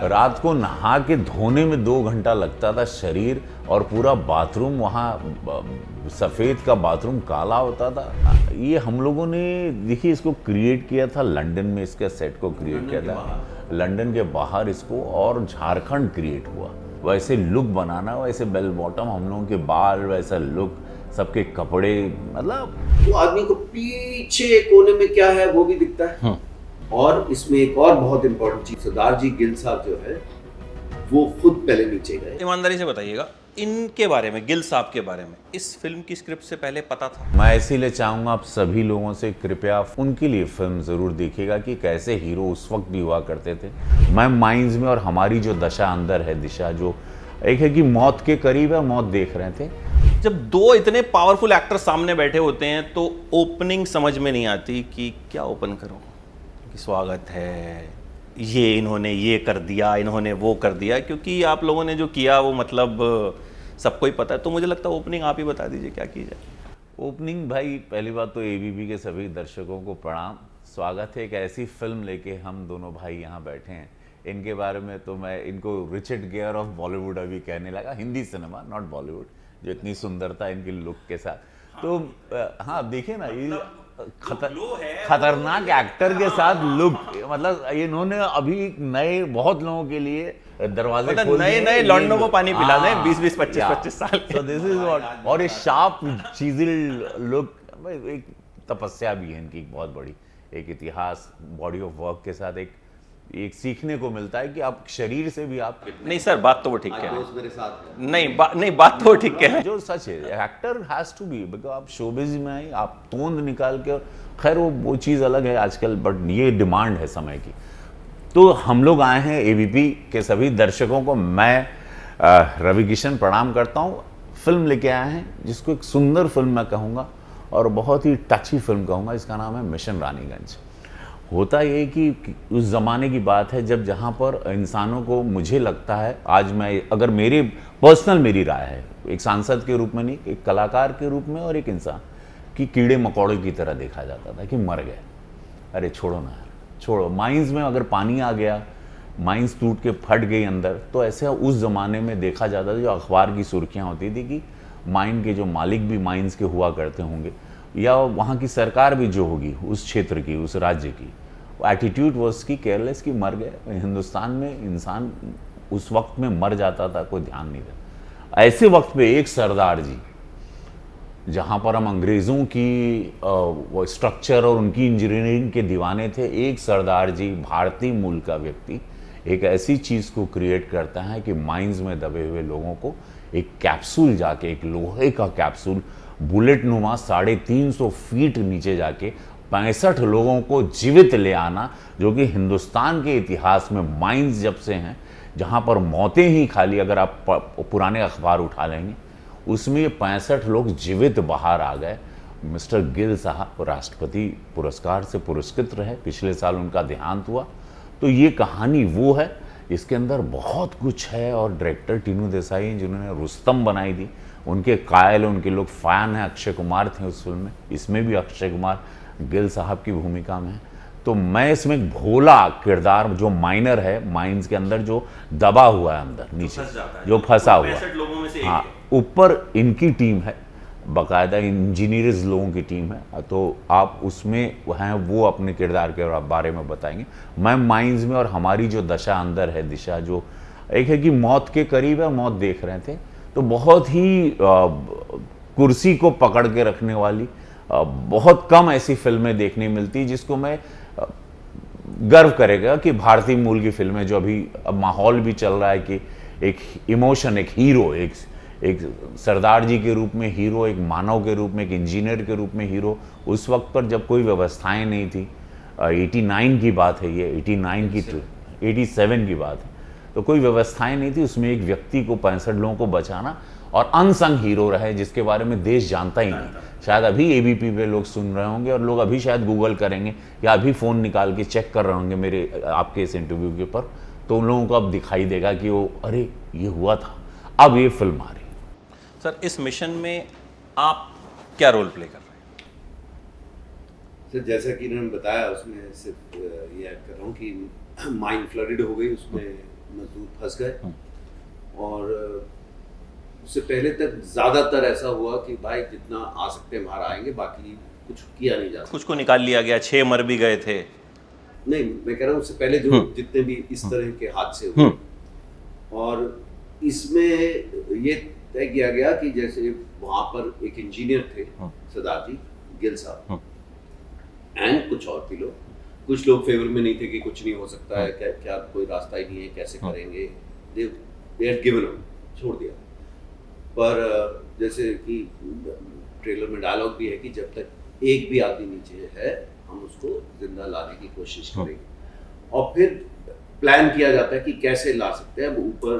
रात को नहा के धोने में 2 घंटा लगता था शरीर, और पूरा बाथरूम वहाँ सफ़ेद का बाथरूम काला होता था। ये हम लोगों ने देखिए इसको क्रिएट किया था लंदन में, इसके सेट को क्रिएट किया था लंदन के बाहर इसको, और झारखंड क्रिएट हुआ। वैसे लुक बनाना, वैसे बेल बॉटम, हम लोगों के बाल, वैसा लुक, सबके कपड़े, मतलब वो आदमी को पीछे कोने में क्या है वो भी दिखता है। और इसमें एक और बहुत इंपॉर्टेंट चीज, सरदार जी गिल साहब जो है वो खुद पहले नीचे गए। ईमानदारी से बताइएगा इनके बारे में, गिल साहब के बारे में इस फिल्म की स्क्रिप्ट से पहले पता था? मैं इसीलिए चाहूँगा आप सभी लोगों से कृपया उनके लिए फिल्म ज़रूर देखिएगा कि कैसे हीरो उस वक्त भी हुआ करते थे। मैं माइंड्स में, और हमारी जो दशा अंदर है, दिशा जो एक है कि मौत के करीब है, मौत देख रहे थे। जब दो इतने पावरफुल एक्टर सामने बैठे होते हैं तो ओपनिंग समझ में नहीं आती कि क्या ओपन करूं, कि स्वागत है, ये इन्होंने ये कर दिया, इन्होंने वो कर दिया, क्योंकि आप लोगों ने जो किया वो मतलब सबको ही पता है। तो मुझे लगता है ओपनिंग आप ही बता दीजिए क्या की जाए। ओपनिंग भाई, पहली बात तो एबीपी के सभी दर्शकों को प्रणाम। स्वागत है, एक ऐसी फिल्म लेके हम दोनों भाई यहाँ बैठे हैं। इनके बारे में तो मैं इनको रिचर्ड गियर ऑफ बॉलीवुड अभी कहने लगा, हिंदी सिनेमा नॉट बॉलीवुड, जो इतनी सुंदरता इनकी लुक के साथ। तो हाँ देखिए ना, ये खतरनाक एक्टर के साथ लुक, मतलब इन्होंने अभी नए बहुत लोगों के लिए दरवाजे खोल दिए, नए लौंडों को पानी पिला दें 20-20, 25-25 साल के। So this is what, और ये शार्प चीजिल लुक, एक तपस्या भी है इनकी बहुत बड़ी, एक इतिहास, बॉडी ऑफ वर्क के साथ एक सीखने को मिलता है कि आप शरीर से भी आप नहीं सर, बात तो वो ठीक है, मेरे साथ है। नहीं बात तो वो ठीक है, जो सच है, actor has to be, because आप शोबिज में आए, आप तोंद निकाल के, खैर वो चीज़ अलग है आजकल, बट ये डिमांड है समय की। तो हम लोग आए हैं, एबीपी के सभी दर्शकों को मैं रवि किशन प्रणाम करता हूँ। फिल्म लेके आए हैं जिसको एक सुंदर फिल्म मैं कहूँगा, और बहुत ही टची फिल्म कहूँगा। इसका नाम है मिशन रानीगंज। होता ये कि उस ज़माने की बात है जब जहाँ पर इंसानों को, मुझे लगता है आज मैं, अगर मेरी पर्सनल मेरी राय है, एक सांसद के रूप में नहीं, एक कलाकार के रूप में और एक इंसान, कि कीड़े मकोड़े की तरह देखा जाता था कि मर गए, अरे छोड़ो ना यार, छोड़ो। माइंस में अगर पानी आ गया, माइंस टूट के फट गई अंदर, तो ऐसे उस ज़माने में देखा जाता था। जो अखबार की सुर्खियाँ होती थी कि माइन के जो मालिक भी माइंस के हुआ करते होंगे, या वहाँ की सरकार भी जो होगी उस क्षेत्र की, उस राज्य की, एटीट्यूड वॉज की केयरलेस, की मर गए। हिंदुस्तान में इंसान उस वक्त में मर जाता था, कोई ध्यान नहीं देता। ऐसे वक्त पे एक सरदार जी, जहाँ पर हम अंग्रेज़ों की वो स्ट्रक्चर और उनकी इंजीनियरिंग के दीवाने थे, एक सरदार जी, भारतीय मूल का व्यक्ति, एक ऐसी चीज़ को क्रिएट करता है कि माइंस में दबे हुए लोगों को एक कैप्सूल जाके, एक लोहे का कैप्सूल, बुलेट नुमा 350 फीट नीचे जाके 65 लोगों को जीवित ले आना, जो कि हिंदुस्तान के इतिहास में माइंस जब से हैं, जहाँ पर मौतें ही खाली, अगर आप पुराने अखबार उठा लेंगे, उसमें 65 लोग जीवित बाहर आ गए। मिस्टर गिल साहब राष्ट्रपति पुरस्कार से पुरस्कृत रहे, पिछले साल उनका देहांत हुआ। तो ये कहानी वो है, इसके अंदर बहुत कुछ है। और डायरेक्टर टीनू देसाई जिन्होंने रुस्तम बनाई थी, उनके कायल, उनके लोग फ़ैन हैं। अक्षय कुमार थे उस फिल्म में, इसमें भी अक्षय कुमार गिल साहब की भूमिका में है। तो मैं इसमें एक भोला किरदार, जो माइनर है, माइंस के अंदर जो दबा हुआ है अंदर नीचे, जो फंसा हुआ है, हाँ, ऊपर इनकी टीम है, बाकायदा इंजीनियर्स लोगों की टीम है। तो आप उसमें हैं, वो अपने किरदार के बारे में बताएंगे। मैं माइंस में, और हमारी जो दशा अंदर है, दिशा जो एक है कि मौत के करीब है, मौत देख रहे थे। तो बहुत ही कुर्सी को पकड़ के रखने वाली, बहुत कम ऐसी फिल्में देखने मिलती जिसको मैं गर्व करेगा कि भारतीय मूल की फिल्में, जो अभी अब माहौल भी चल रहा है कि एक इमोशन, एक हीरो, एक सरदार जी के रूप में हीरो, एक मानव के रूप में, एक इंजीनियर के रूप में हीरो, उस वक्त पर जब कोई व्यवस्थाएं नहीं थी। 89 की बात है ये, 89 की 87 की बात है, तो कोई व्यवस्थाएं नहीं थी। उसमें एक व्यक्ति को, 65 लोगों को बचाना, और अनसंग हीरो रहे जिसके बारे में देश जानता ही नहीं। शायद अभी एबीपी पे लोग सुन रहे होंगे, और लोग अभी शायद गूगल करेंगे या अभी फ़ोन निकाल के चेक कर रहे होंगे मेरे आपके इस इंटरव्यू के ऊपर, तो उन लोगों को अब दिखाई देगा कि वो, अरे ये हुआ था, अब ये फिल्म आ रही। सर, इस मिशन में आप क्या रोल प्ले कर रहे हैं? सर, जैसा कि इन्होंने बताया, उसमें सिर्फ ये ऐड कर रहा हूँ कि माइंड फ्लडेड हो गई, उसमें मजदूर फंस गए। और उससे पहले तक ज़्यादातर ऐसा हुआ कि भाई जितना आ सकते हैं बाहर आएंगे, बाकी कुछ किया नहीं जा सकता। कुछ को निकाल लिया गया, 6 मर भी गए थे। नहीं, मैं कह रहा हूँ उससे पहले जो जितने भी इस तरह के हादसे हुए, और इसमें ये तय किया गया कि जैसे वहाँ पर एक इंजीनियर थे सरदार जी गिल साहब, एंड कुछ और भी लोग, कुछ लोग फेवर में नहीं थे कि कुछ नहीं हो सकता है, क्या कोई रास्ता ही नहीं है, कैसे करेंगे, दे हैड गिवन अप, छोड़ दिया। पर जैसे कि ट्रेलर में डायलॉग भी है कि जब तक एक भी आदमी नीचे है हम उसको जिंदा लाने की कोशिश करेंगे। और फिर प्लान किया जाता है कि कैसे ला सकते हैं। ऊपर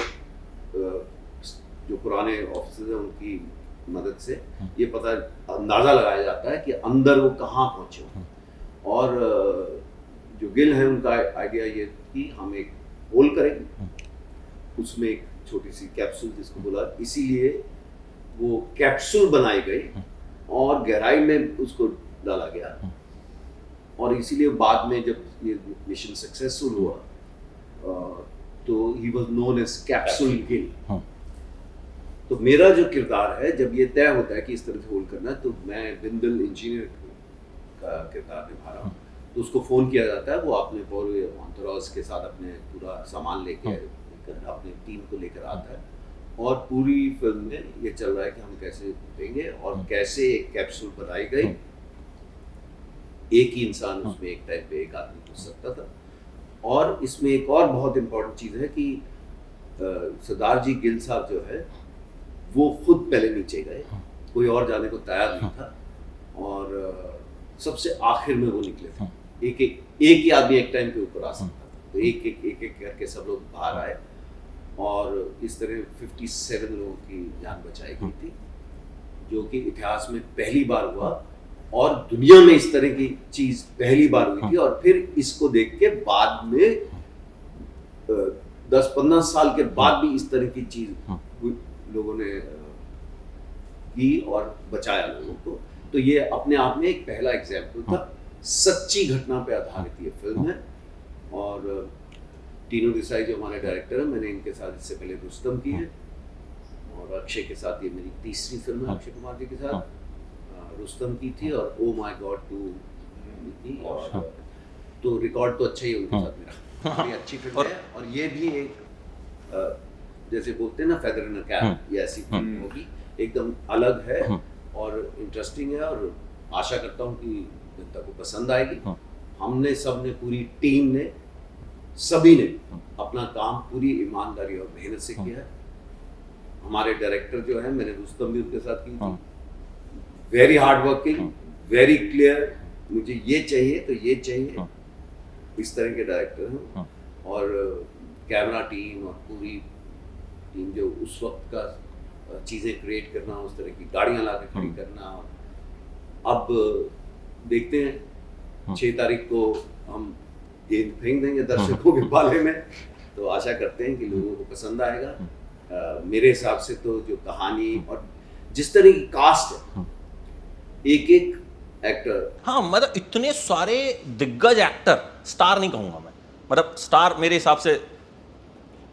जो पुराने ऑफिसर्स हैं उनकी मदद से ये पता अंदाजा लगाया जाता है कि अंदर वो कहाँ पहुंचे। और जो गिल है उनका आइडिया ये कि हम एक होल करेंगे, उसमें एक छोटी सी कैप्सूल जिसको बोला, इसीलिए वो कैप्सूल बनाई गई और गहराई में उसको डाला गया। और इसीलिए बाद में जब ये मिशन सक्सेसफुल हुआ तो ही was known as capsule Gill. तो मेरा जो किरदार है, जब ये तय होता है कि इस तरह से होल्ड करना है, तो मैं बिंदल इंजीनियर का किरदार निभा रहा हूँ। तो उसको फ़ोन किया जाता है, वो अपने पूरे एंटोराज के साथ अपने पूरा सामान लेके अपने टीम को लेकर आता है। और पूरी फिल्म में ये चल रहा है कि हम कैसे देंगे और कैसे एक कैप्सूल बनाई गई। एक ही इंसान उसमें एक टाइम पे एक आदमी घुस सकता था। और इसमें एक और बहुत इम्पोर्टेंट चीज़ है कि सरदार जी गिल साहब जो है वो खुद पहले नीचे गए, कोई और जाने को तैयार नहीं था। और सबसे आखिर में वो निकले थे। एक ही आदमी एक टाइम पे ऊपर आ सकता था, तो एक करके सब लोग बाहर आए और इस तरह 57 लोगों की जान बचाई गई थी, जो कि इतिहास में पहली बार हुआ और दुनिया में इस तरह की चीज पहली बार हुई थी। और फिर इसको देख के बाद में 10-15 साल के बाद भी इस तरह की चीज लोगों ने की और बचाया लोगों को। तो ये अपने आप में एक पहला एग्जाम्पल था। सच्ची घटना पे आधारित ये फिल्म है। और टीनू देसाई जो हमारे डायरेक्टर हैं, मैंने इनके साथ इससे पहले रुस्तम की है और अक्षय के साथ ये मेरी तीसरी फिल्म है, अक्षय कुमार जी के साथ रुस्तम की थी और ओ माय गॉड 2 थी। और तो रिकॉर्ड तो अच्छा ही है उनके साथ मेरा, बड़ी अच्छी फिल्म है। और ये भी एक जैसे बोलते हैं ना फेदर इन अ कैप, ये ऐसी फिल्म होगी, एकदम अलग है और इंटरेस्टिंग है। और आशा करता हूँ कि जनता को पसंद आएगी। हमने सबने, पूरी टीम ने, सभी ने अपना काम पूरी ईमानदारी और मेहनत से किया है। हमारे डायरेक्टर जो है, मैंने रुस्तम भी उनके साथ की थी, very hard working, very clear, मुझे ये चाहिए तो ये चाहिए, इस तरह के डायरेक्टर हैं। और कैमरा टीम और पूरी टीम जो उस वक्त का चीज़ें क्रिएट करना, उस तरह की गाड़ियाँ ला के खड़ी करना। अब देखते हैं 6 तारीख को हम गेंद फेंक देंगे दर्शकों के पाले में, तो आशा करते हैं कि लोगों को पसंद आएगा। मेरे हिसाब से तो जो कहानी और जिस तरह की कास्ट है, एक एक्टर, हाँ मतलब इतने सारे दिग्गज एक्टर, स्टार नहीं कहूँगा मैं, मतलब स्टार मेरे हिसाब से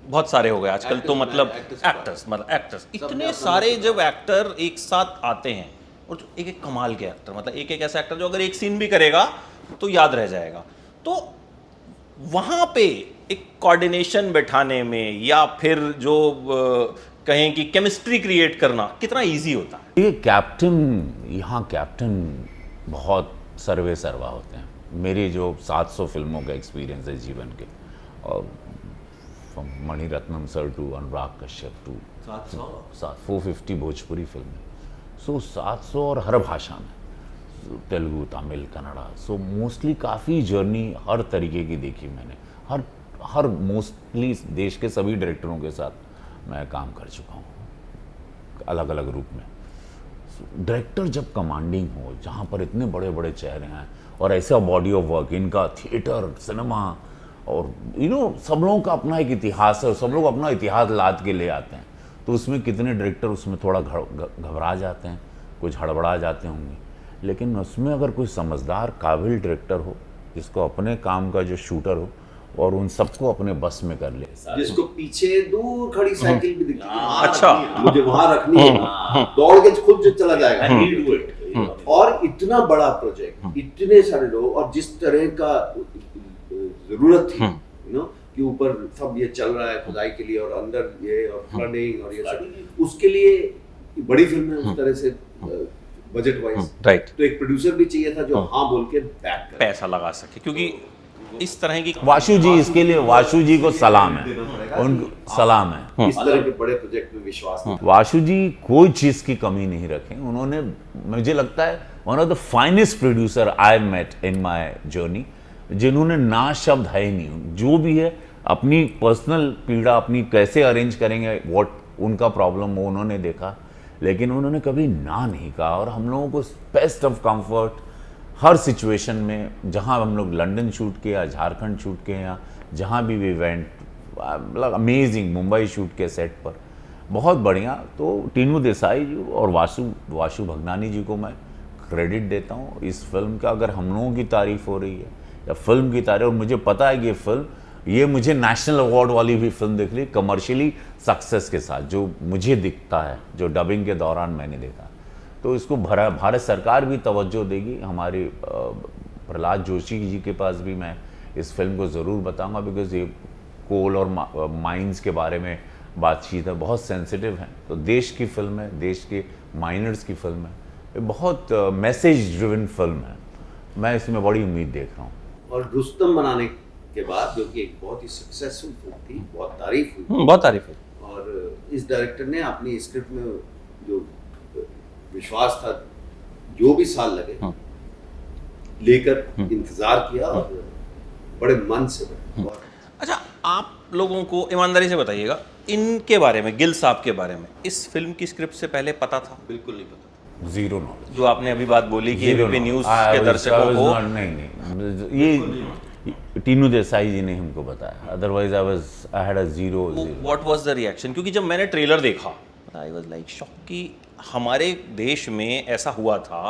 बहुत सारे हो गए आजकल। तो मतलब एक्टर्स, मतलब एक्टर्स, इतने सारे जब एक्टर एक साथ आते हैं और एक एक कमाल के एक्टर, मतलब एक एक ऐसा एक्टर जो अगर एक सीन भी करेगा तो याद रह जाएगा। तो वहाँ पे एक कोऑर्डिनेशन बैठाने में या फिर जो कहें कि केमिस्ट्री क्रिएट करना कितना इजी होता है। ये कैप्टन, यहाँ कैप्टन बहुत सर्वे सर्वा होते हैं। मेरी जो 700 फिल्मों का एक्सपीरियंस है जीवन के, और Maniratnam sir to Anurag Kashyap to 450 Bhojpuri फिल्में, सो 700 और हर भाषा में, तेलुगु, तमिल, कन्नड़ा। सो मोस्टली काफ़ी जर्नी हर तरीके की देखी मैंने। हर मोस्टली देश के सभी डायरेक्टरों के साथ मैं काम कर चुका हूँ, अलग अलग रूप में। डायरेक्टर जब कमांडिंग हो, जहाँ पर इतने बड़े बड़े चेहरे हैं और ऐसा बॉडी ऑफ वर्क, इनका थिएटर, सिनेमा, और सब लोगों का अपना एक इतिहास है और सब लोग अपना इतिहास लाद के ले आते हैं। तो उसमें कितने डायरेक्टर उसमें थोड़ा घबरा जाते हैं, कुछ हड़बड़ा जाते होंगे, लेकिन उसमें अगर कोई समझदार काबिल डायरेक्टर हो, जिसको अपने काम का जो शूटर हो और उन सबको अपने बस में कर ले। जिसको पीछे दूर खड़ी साइकिल भी दिखती है, वहाँ अच्छा। रखनी है, मुझे वहां रखनी है, दौड़ के खुद चला जाएगा। और इतना बड़ा प्रोजेक्ट, इतने सारे लोग, और जिस तरह का जरूरत थी कि ऊपर सब ये चल रहा है खुदाई के लिए, और अंदर ये और फ्लडिंग और ये सब, उसके लिए बड़ी फिल्म है उस तरह से बजट वाइज। राइट। तो एक प्रोड्यूसर भी चाहिए था जो हाँ बोल के बैक करे। पैसा लगा सके, क्योंकि इस तरह की वाशु जी, इसके लिए वाशु जी को सलाम है, उनको सलाम है। इस तरह के बड़े प्रोजेक्ट में विश्वास है। वाशु जी कोई चीज की कमी नहीं रखे। उन्होंने, मुझे लगता है, one of the finest producer I met in my journey, जिन्होंने ना शब्द है ही नहीं। जो भी है अपनी पर्सनल पीड़ा अपनी कैसे अरेंज करेंगे, व्हाट उनका प्रॉब्लम वो उन्होंने देखा, लेकिन उन्होंने कभी ना नहीं कहा। और हम लोगों को best of comfort her situation में, जहां हम लोग लंदन शूट किए या झारखंड शूट किए या जहां भी वी वेंट, मतलब अमेजिंग, मुंबई शूट के सेट पर बहुत बढ़िया। तो टीनू देसाई जी और वाशु भगनानी जी को मैं क्रेडिट देता हूँ इस फिल्म का। अगर हम लोगों की तारीफ हो रही है या फिल्म की तारीफ, और मुझे पता है कि ये फिल्म, ये मुझे नेशनल अवार्ड वाली भी फिल्म दिख रही, कमर्शियली सक्सेस के साथ, जो मुझे दिखता है, जो डबिंग के दौरान मैंने देखा। तो इसको भारत सरकार भी तवज्जो देगी। हमारे प्रहलाद जोशी जी के पास भी मैं इस फिल्म को ज़रूर बताऊंगा, बिकॉज ये कोल और माइंस के बारे में बातचीत है, बहुत सेंसिटिव है। तो देश की फिल्म है, देश के माइनर्स की फिल्म है, ये बहुत मैसेज ड्रिवन फिल्म है। मैं इसमें बड़ी उम्मीद देख रहा हूँ। और रुस्तम बनाने के बाद, जो कि एक बहुत ही सक्सेसफुल फिल्म थी, बहुत तारीफ हुई, बहुत तारीफ है। और इस डायरेक्टर ने अपनी स्क्रिप्ट में जो विश्वास था, जो भी साल लगे लेकर इंतजार किया, और बड़े मन से बने। अच्छा, आप लोगों को ईमानदारी से बताइएगा, इनके बारे में, गिल साहब के बारे में, इस फिल्म की स्क्रिप्ट से पहले पता था? बिल्कुल नहीं पता। Zero knowledge. जो आपने अभी बात बोली कि एबीपी न्यूज़ के दर्शकों को, नहीं, ये टीनू देसाई जी ने हमको बताया, otherwise I had a zero. What was the reaction? क्योंकि जब मैंने ट्रेलर देखा, आई वाज लाइक शॉक कि हमारे देश में ऐसा हुआ था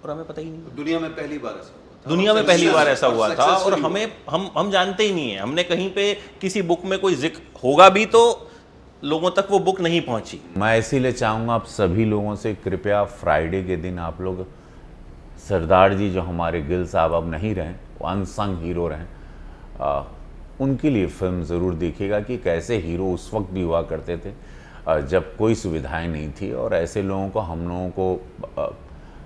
और हमें पता ही नहीं। दुनिया में पहली बार ऐसा हुआ था। दुनिया में पहली बार ऐसा हुआ था, और successful हमें हम जानते ही नहीं है। हमने कहीं पे किसी बुक में कोई जिक्र होगा भी तो लोगों तक वो बुक नहीं पहुंची। मैं इसीलिए चाहूँगा आप सभी लोगों से, कृपया फ्राइडे के दिन आप लोग, सरदार जी जो हमारे गिल साहब अब नहीं रहे, वो अनसंग हीरो रहे, उनके लिए फिल्म ज़रूर देखिएगा कि कैसे हीरो उस वक्त भी हुआ करते थे जब कोई सुविधाएं नहीं थी। और ऐसे लोगों को, हम लोगों को,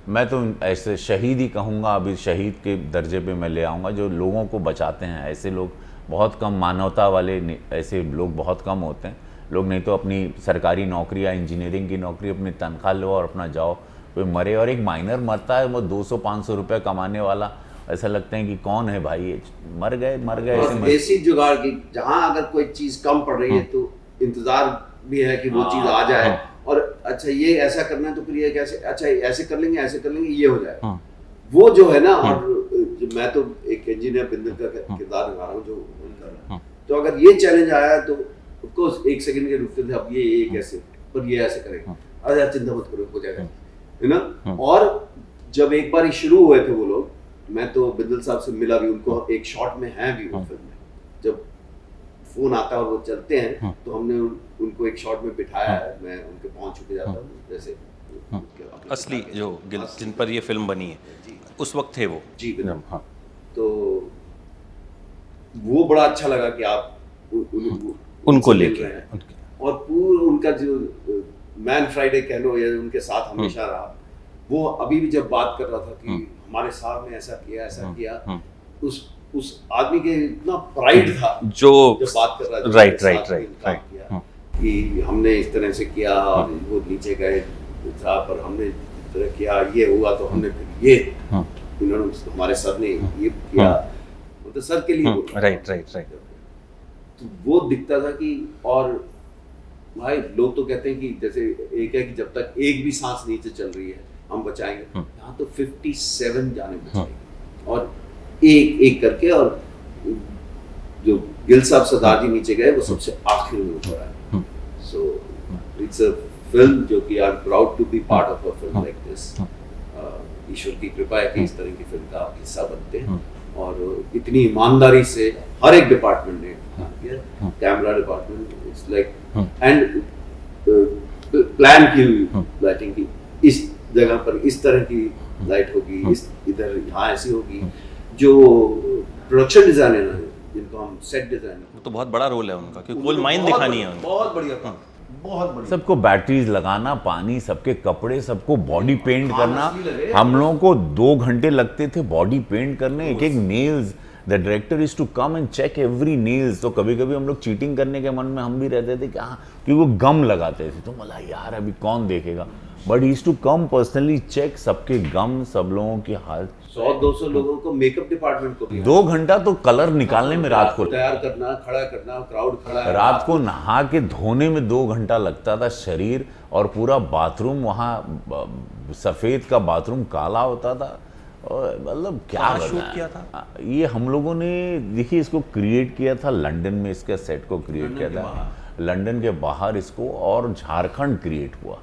मैं तो ऐसे शहीद ही कहूँगा, अभी शहीद के दर्जे पे मैं ले आऊँगा, जो लोगों को बचाते हैं। ऐसे लोग बहुत कम, मानवता वाले ऐसे लोग बहुत कम होते हैं। लोग नहीं तो अपनी सरकारी नौकरी या इंजीनियरिंग की नौकरी, अपनी तनख्वाह लो और अपना जाओ, कोई मरे। और एक माइनर मरता है, वो 200-500 रुपये कमाने वाला, ऐसा लगता है कि कौन है भाई ये, मर गए ऐसे। देसी जुगाड़ की, जहाँ अगर कोई चीज कम पड़ रही है तो इंतजार भी है कि वो चीज आ जाए, और अच्छा ये ऐसा करना है तो फिर ये कैसे, अच्छा ऐसे कर लेंगे ये हो जाए। वो जो है ना, और मैं तो एक इंजीनियर बिंदु का किरदार निभा रहा हूँ जो कर रहा है, तो अगर ये चैलेंज आया तो ऑफ कोर्स एक सेकंड के रुकते थे, अब ये कैसे, पर ये ऐसे करेंगे, अरे चिंता मत करो, हो जाएगा, है ना। और जब एक बार शुरू हुए थे वो लोग, मैं तो बिंदल साहब से मिला भी, उनको एक शॉट में है भी वो फिल्म में, जब फोन आता है और वो चलते हैं, तो हमने उनको एक शॉट में बिठाया है, मैं उनके पहुंच चुके जाता हूँ, जैसे असली जो गिल जिन पर ये फिल्म बनी है, उस वक्त थे वो जी बिल्कुल। हाँ, तो वो बड़ा अच्छा लगा कि आप उनको लेके, और पूरा उनका जो मैन फ्राइडे कह लो या उनके साथ हमेशा रहा, वो अभी भी जब बात कर रहा था कि हमारे साहब ने ऐसा किया, उस आदमी के इतना प्राइड था जो जब बात कर रहा था, राइट कि हमने इस तरह से किया, और वो नीचे गए साहब, पर हमने इस तरह किया, ये हुआ तो हमने फिर ये, इन्होंने हमारे सर ने ये किया, मतलब सर के लिए, राइट। तो वो दिखता था कि, और भाई लोग तो कहते हैं कि जैसे एक है कि जब तक एक भी सांस नीचे चल रही है हम बचाएंगे, यहाँ तो 57 जाने बचाएंगे, और एक एक करके। और जो गिल साहब सरदार जी नीचे गए, वो सबसे आखिर में हो रहा है। सो इट्स अ फिल्म जो कि I am proud to be part of a film like this. ईश्वर की कृपा है कि इस तरह की फिल्म का आप हिस्सा बनते हैं, और इतनी ईमानदारी से हर एक डिपार्टमेंट ने काम किया, camera department it's like and plan की हुई लाइटिंग की, इस जगह पर इस तरह की लाइट होगी, इस इधर यहाँ ऐसी होगी। जो प्रोडक्शन डिजाइनर है जिनको हम सेट डिजाइनर, तो बहुत बड़ा रोल है उनका, क्योंकि गोल्ड माइन दिखानी है उनको। बहुत बढ़िया काम, बहुत बढ़िया। सबको बैटरीज लगाना, पानी, सबके कपड़े, सबको बॉडी पेंट करना। असली लगे। हम लोगों को 2 घंटे लगते थे बॉडी पेंट करने, एक एक nails. The director is to come and check every nails. तो कभी कभी हम लोग चीटिंग करने के मन में हम भी रहते थे कि हाँ, क्योंकि वो गम लगाते थे, तो बोला यार अभी कौन देखेगा, but is to come personally check सबके गम, सब लोगों की हालत। 100-200 लोगों को मेकअप डिपार्टमेंट को भी 2 घंटा तो कलर निकालने में रात को, तैयार करना, खड़ा करना, क्राउड खड़ा है, रात को नहा के धोने में 2 घंटा लगता था शरीर, और पूरा बाथरूम वहाँ सफ़ेद का बाथरूम काला होता था। और मतलब क्या कहाँ बताएं। शूट किया था? ये हम लोगों ने देखिए इसको क्रिएट किया था लंदन में, इसके सेट को क्रिएट किया था लंदन के बाहर इसको, और झारखंड क्रिएट हुआ।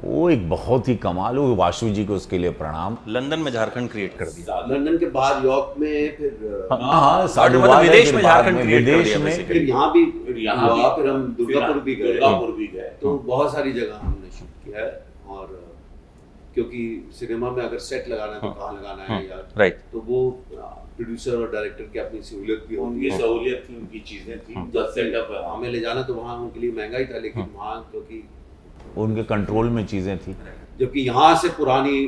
वो एक बहुत ही कमाल, वो वाशु जी को उसके लिए प्रणाम। लंदन में झारखंड क्रिएट कर दिया। लंदन के बाद यॉर्क में, फिर हाँ, मतलब विदेश में झारखंड create कर विदेश दिया में basically। फिर यहाँ भी हुआ, फिर हम दुर्गापुर भी गए, दुर्गापुर भी गए। तो बहुत सारी जगह हमने शूट किया है। और क्योंकि सिनेमा में अगर सेट लगाना है तो कहाँ लगाना है यार, राइट। तो वो प्रोड्यूसर और डायरेक्टर की अपनी सहूलियत भी होती है, सहूलियत थी, उनकी चीजें थी, सेटअप हमें ले जाना तो वहाँ उनके लिए महंगा ही था, लेकिन वहाँ क्योंकि उनके कंट्रोल में चीजें थी। जबकि यहाँ से पुरानी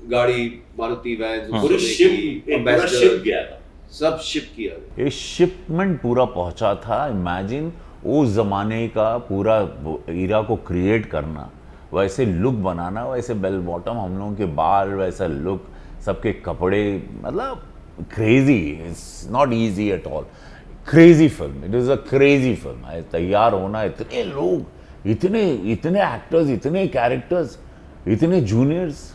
गाड़ी मारुति वैन पूरी शिप गया था, सब शिप किया गया। ये शिपमेंट पूरा पहुंचा था। इमेजिन उस जमाने का पूरा ईरा को क्रिएट करना, वैसे लुक बनाना, वैसे बेल बॉटम, हम लोगों के बाल, वैसा लुक, सबके कपड़े, मतलब crazy. It's not easy at all. Crazy film, it is a crazy film. तैयार होना, इतने लोग, इतने एक्टर्स, इतने कैरेक्टर्स, इतने जूनियर्स,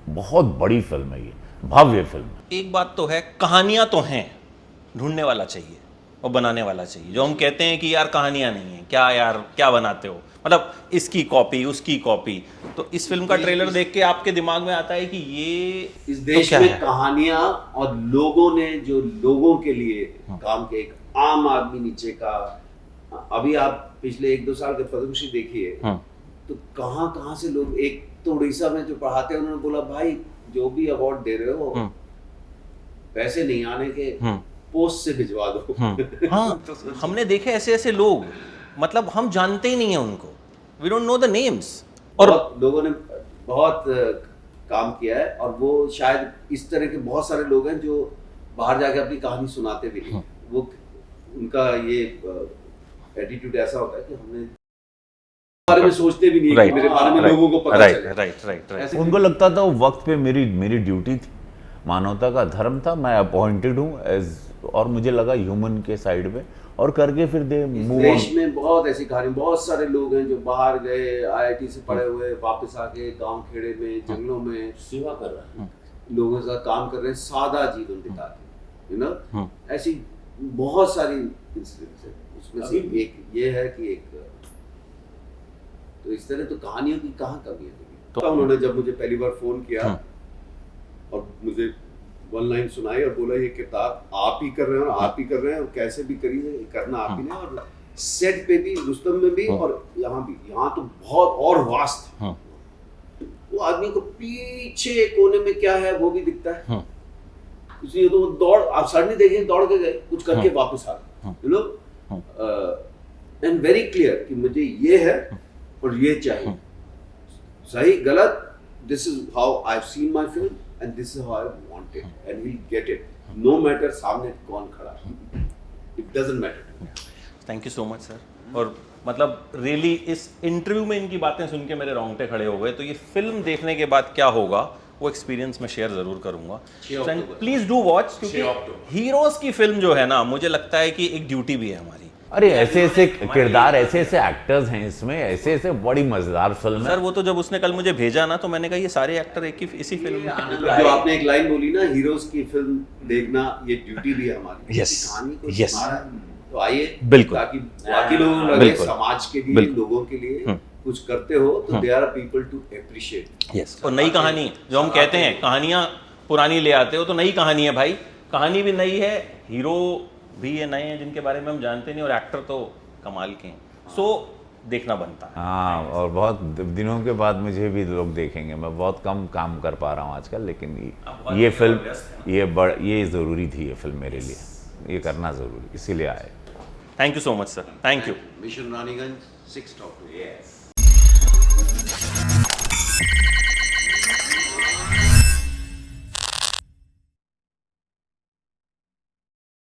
बहुत बड़ी फिल्म है ये, भव्य फिल्म। एक बात तो है, कहानियां तो हैं, ढूंढने वाला चाहिए और बनाने वाला चाहिए। जो हम कहते हैं कि यार कहानियां नहीं है, क्या यार क्या बनाते हो, मतलब इसकी कॉपी उसकी कॉपी। तो इस फिल्म का ट्रेलर देख के आपके दिमाग में आता है कि ये इस देश तो में कहानियां और लोगों ने जो लोगों के लिए काम किया, एक आम आदमी नीचे का। अभी आप पिछले 1-2 साल के पद्मश्री देखिए, तो कहाँ से लोग, एक तो उड़ीसा में जो पढ़ाते हैं उन्होंने बोला भाई जो भी अवार्ड दे रहे हो पैसे नहीं आने के, पोस्ट से भिजवा दो। हाँ, हमने देखे ऐसे ऐसे लोग, मतलब हम जानते ही नहीं है उनको, we don't know the names. और लोगों ने बहुत काम किया है, और वो शायद इस तरह के बहुत सारे लोग हैं जो बाहर जाके अपनी कहानी सुनाते भी नहीं। वो उनका ये एटीट्यूड ऐसा होता है कि हमने बारे में सोचते भी नहीं है कि मेरे बारे में लोगों को पता चले। राइट। उनको लगता था वो वक्त पे मेरी ड्यूटी थी, मानवता का धर्म था, मैं अपॉइंटेड हूँ एज, और मुझे लगा ह्यूमन के साइड पे, और करके फिर दे मूव ऑन। देश में बहुत ऐसी कहानी, बहुत सारे लोग हैं जो बाहर गए, आईआईटी से पढ़े हुए, वापस आके गांव खेड़े में, जंगलों में सेवा कर रहे हैं, लोगों के साथ काम कर रहे हैं, सादा जीवन बिताते, यू नो। ऐसी बहुत सारी इंसिडेंट्स है। उसमें से एक ये है कि एक, तो इस तरह तो कहानियों की कहाँ कमी है। तो उन्होंने जब मुझे पहली बार फोन किया और मुझे 1 लाइन सुनाई और बोला ये किताब आप ही कर रहे हैं, और आप ही कर रहे हैं, और कैसे भी करिए, करना आप ही ने, और सेट पे भी, रुस्तम में भी, और यहाँ भी। यहाँ तो बहुत और वास्ट है। वो आदमी को पीछे कोने में क्या है वो भी दिखता है, कुछ नहीं तो वो दौड़, आप सडनली देखेंगे दौड़ के गए, कुछ करके वापस आ गए, you know, and very clear कि मुझे ये है और ये चाहिए, सही गलत, this is how I have seen my film and this is how I want it, and we get it, no matter सामने कौन खड़ा है, it doesn't matter. Thank you so much sir. और मतलब रियली इस इंटरव्यू में इनकी बातें सुन के मेरे रोंगटे खड़े हो गए। तो ये फिल्म देखने के बाद क्या होगा वो एक्सपीरियंस मैं शेयर जरूर करूंगा। प्लीज डू वॉच, क्योंकि हीरोज की फिल्म जो है ना, मुझे लगता है कि एक ड्यूटी भी है हमारी। अरे ऐसे किरदार, ऐसे एक्टर्स हैं इसमें, ऐसे बड़ी मजेदार फिल्म है सर। वो तो जब उसने कल मुझे भेजा ना, तो मैंने कहा ये सारे एक्टर एक ही इसी फिल्म में। जो आपने एक लाइन बोली ना, हीरोज की फिल्म देखना ये ड्यूटी भी है हमारी। Yes, कहानी को yes. सुना रहा है, तो आइए, बिल्कुल, ताकि बाकी लोगों को लगे बिल्कुल, समाज के लिए, बिल्कुल, लोगों के लिए कुछ करते हो, तो they are people to appreciate. Yes. और नई कहानी जो हम कहते हैं, कहानियां पुरानी ले आते हो, तो नई कहानी है भाई, कहानी भी नई है, हीरो भी ये नए हैं जिनके बारे में हम जानते नहीं, और एक्टर तो कमाल के हैं। सो देखना बनता है। हाँ, और बहुत दिनों के बाद मुझे भी लोग देखेंगे। मैं बहुत कम काम कर पा रहा हूँ आजकल, लेकिन ये फिल्म ये ज़रूरी थी, ये फिल्म मेरे लिए, ये करना ज़रूरी, इसीलिए आए। Thank you so much sir, thank you. Mission Raniganj 6 top 2। Yes.